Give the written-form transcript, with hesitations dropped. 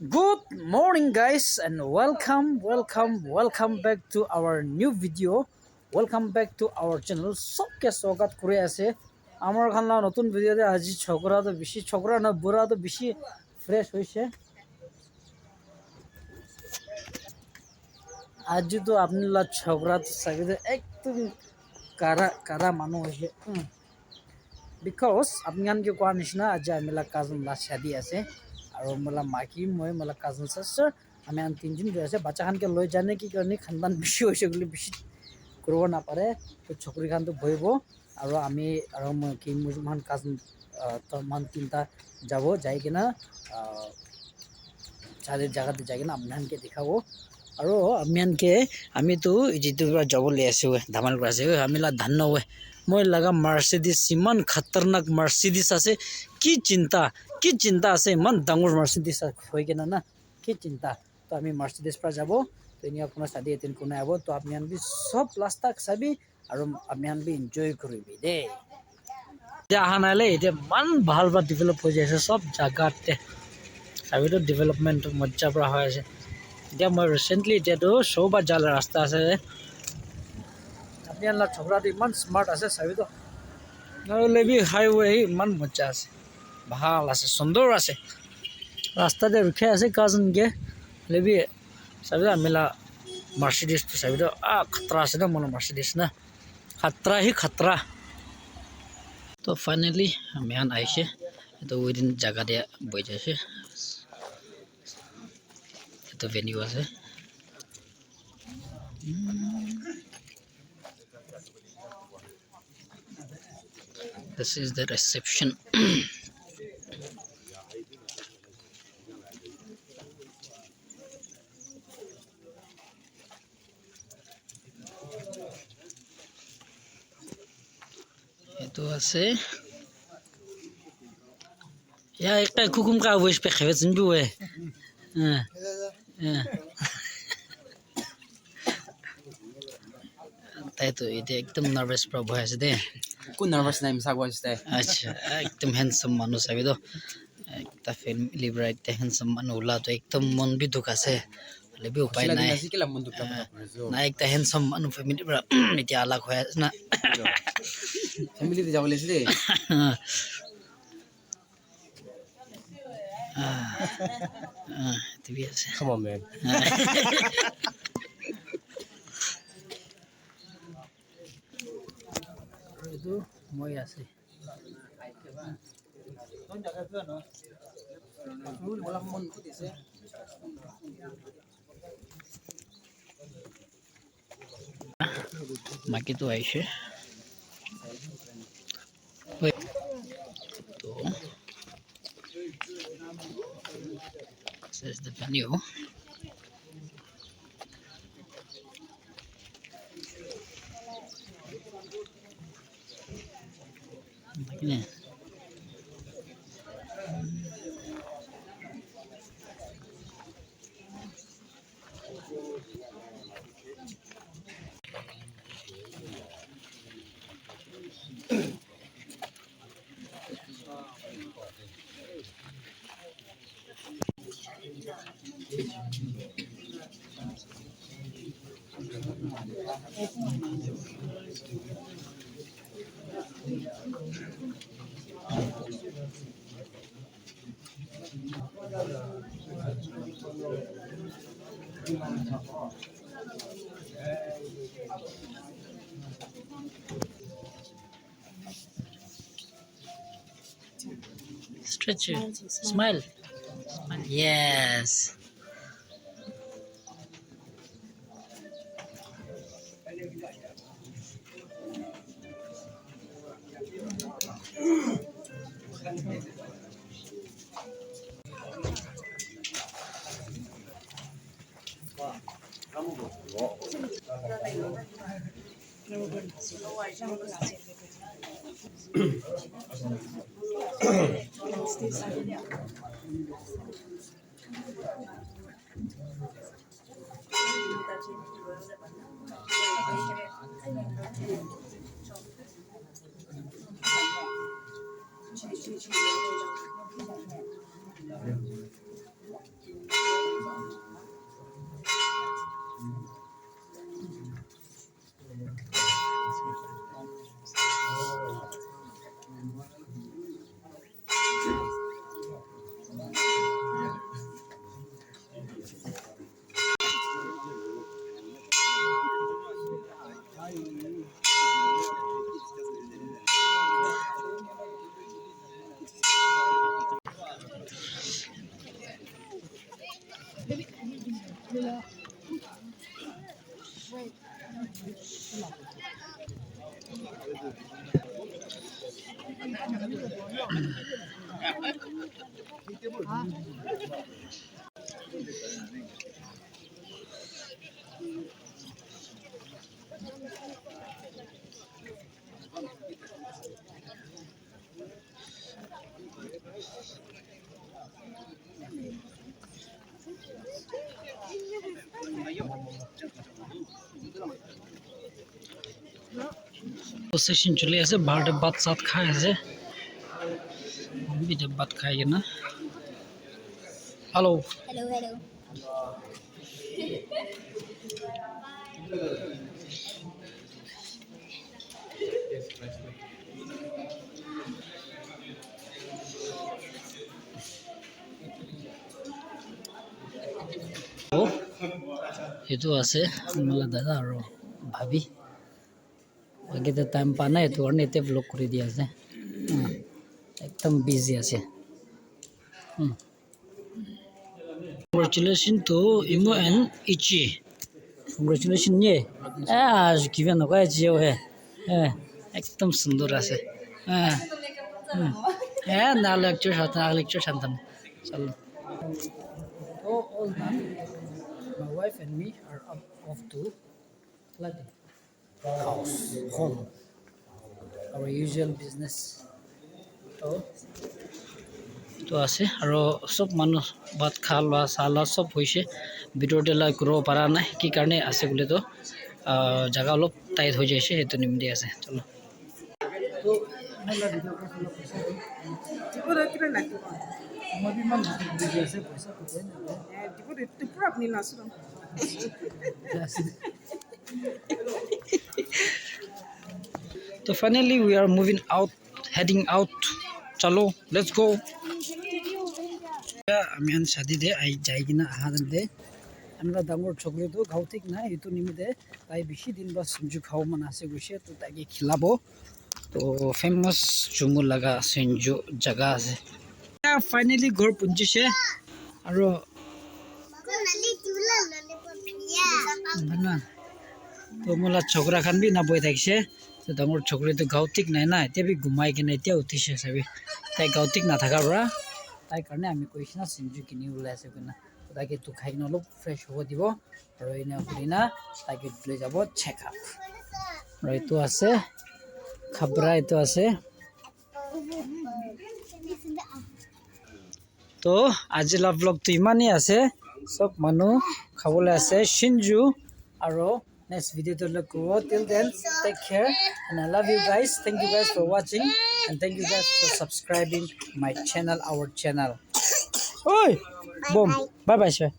Good morning, guys, and welcome back to our new video. Welcome back to our channel. सबके स्वागत करे আছে আমার খানলা নতুন ভিডিওতে আজি ছকরা তো বেশি ছকরা না বুড়া তো বেশি ফ্রেশ হইছে আজ তো আপনারা ছকরা তো সাগরে একদম কারা কারা মানুষ হইছে বিকজ আপনাকে কোৱা নিচিনা আজি আমিলা কাজন লা শাদি আছে আৰু মোলা মাকি মই মোলা কাজন সিস্টার আমি আন তিনজন গৈ আছে বাচ্চাখানকে লৈ জানে কি কাৰণে খানদান বেছি হৈছে বুলি বেছি কৰিব নাপাৰে তো ছকৰি খান তো বহিব আৰু আমি আৰু মই কি মুছলমান কাজন মান তিনটা যাব যাই কিনা চাৰিৰ জাগাতে যাই কিনা আপোনানকে দেখাব আৰু আপোনানকে আমিতো যিটো যাব লৈ আছো ধামাল কৰি আছে আমিলা ধান নৱে মই লাগা মাৰ্সিডিজ ইমান খতৰনাক মাৰ্সিডিজ আছে কি চিন্তা আছে ইমান ডাঙৰ মাৰ্সিডিজ হৈ কিনা না কি চিন্তা তো আমি মাৰ্সিডিজ পৰা যাব তো এনে আপোনাৰ চাদি এদিন কোনে আব তো আপোনান বি সব লাষ্ট তাক চাবি আৰু আপোনান বি এনজয় কৰিবি দেই এতিয়া অহা নাইলে এতিয়া ইমান ভাল ভাল ডেভেলপ হৈ যাইছে সব জাগাতে চাবিতো ডেভেলপমেণ্ট মজ্জাৰ পৰা হৈ আছে এতিয়া মই ৰিচেণ্টলি এতিয়াতো চৌবাত জাল ৰাস্তা আছে আপনার ছোকরাটো ইমান স্মার্ট আছে চাবিতো লেবি হাইৱে ইমান মজা আছে ভাল আছে সুন্দর আছে রাস্তাতে রুখে আছে কাজনকে লেবি চাবিতো আমিলা মার্সিডিজ তো চাবিতো খতরা আছে না মনে মার্সিডিজ না খতরা হি খতরা তো ফাইনালি আমি আন আইছে তো উইদিন জায়গা দিয়ে বই যাইছে তো ভেনিউ আছে This is the reception. Itu আছে ya একটা কুকুম কা বইস পে খাবে চিনবি ওয়ে হ্যাঁ হ্যাঁ তাই তো এটা একদম নার্ভাস প্রব হয়ে আছে দে কোন নার্ভাস নাই মিছা কোৱা নিচিনাই আচ্ছা একদম হ্যান্ডসাম মানুষ চাবি তো একটা ফ্যামিলি ব্রা একটা হ্যান্ডসাম মানুষ ওলা তো একদম মন বি দুখ আছে হলে বি উপায় নাই কেলা মন দুখটা না একটা হ্যান্ডসাম মানুষ ফ্যামিলি ব্রা এতিয়া আলাগ হয়ে আছে না ফ্যামিলিতে যাব লাগিছে দেই টিভি আছে come on man itu মই আছে মাকি তো আইছে তো this is the venue begini stretch it. Smile. Yes. Session চলে আছে বারোটা ভাত সাত খাই আছে বিটা ভাত খাই না হ্যালো Hello, hello. সেইটো আছে মোলা দাদা আৰু ভাবি বাকীতে টাইম পোৱা নাই সেইটো কাৰণে এতিয়া ব্লগ কৰি দিয়া আছে একদম বিজি আছে Congratulations to Imo and Ichi. Congratulations ye. Kiva নকয় জিও হে একদম সুন্দর আছে না lecture শান্তন চলো So all done. My wife and me are off to London. House, home. Our usual business. তো আছে আৰু সব মানুহ ভাত খা লোৱা চাহ লোৱা সব হৈছে ভিতৰতে লৈ কৰিব পৰা নাই কি কাৰণে আছে বোলে তো জাগা অলপ টাইট হৈ যাইছে সেইটো নিমিত্তে আছে চলো So finally we are moving out, heading out. Chalo, let's go. আমি আন শাদি দে আই যাই কিনা আহা দে আমরা ডাঙৰ চকলেটো খাও ঠিক নাই এইটো নিমিতে তাই বেছি দিন বা সঞ্জু খাও মান আছে গৈছে তো তাকে খিলাব তো ফেমাস জুমু লাগা সঞ্জু জায়গা আছে ফাইনালি ঘৰ পঞ্জিছে আৰু তো মোলা ছোকরা খান বি না বই থাকিছে তো ডাঙৰ চকলেটো গাও ঠিক নাই না এতিয়া বি ঘুমাই কিনে এতিয়া উঠিছে চাবি তাই গাও ঠিক নাথাকাৰ পৰা তাই কাৰণে আমি কৈছো না সঞ্জু কিনি ওলাই আছে কিনা তাকে তো খাই কিনে অলপ ফ্ৰেছ হ'ব দিব আৰু এনে কৰি না তাকে লৈ যাব চেক আপ আৰু এইটো আছে খাবৰা এইটো আছে তো আজি লাভ ব্লগটো ইমানেই আছে সব মানুহ খাবলৈ আছে সঞ্জু আৰু next video to look forward. Till then, take care and I love you guys. Thank you guys for watching and thank you guys for subscribing my channel, our channel. Oi, boom, bye bye, sir.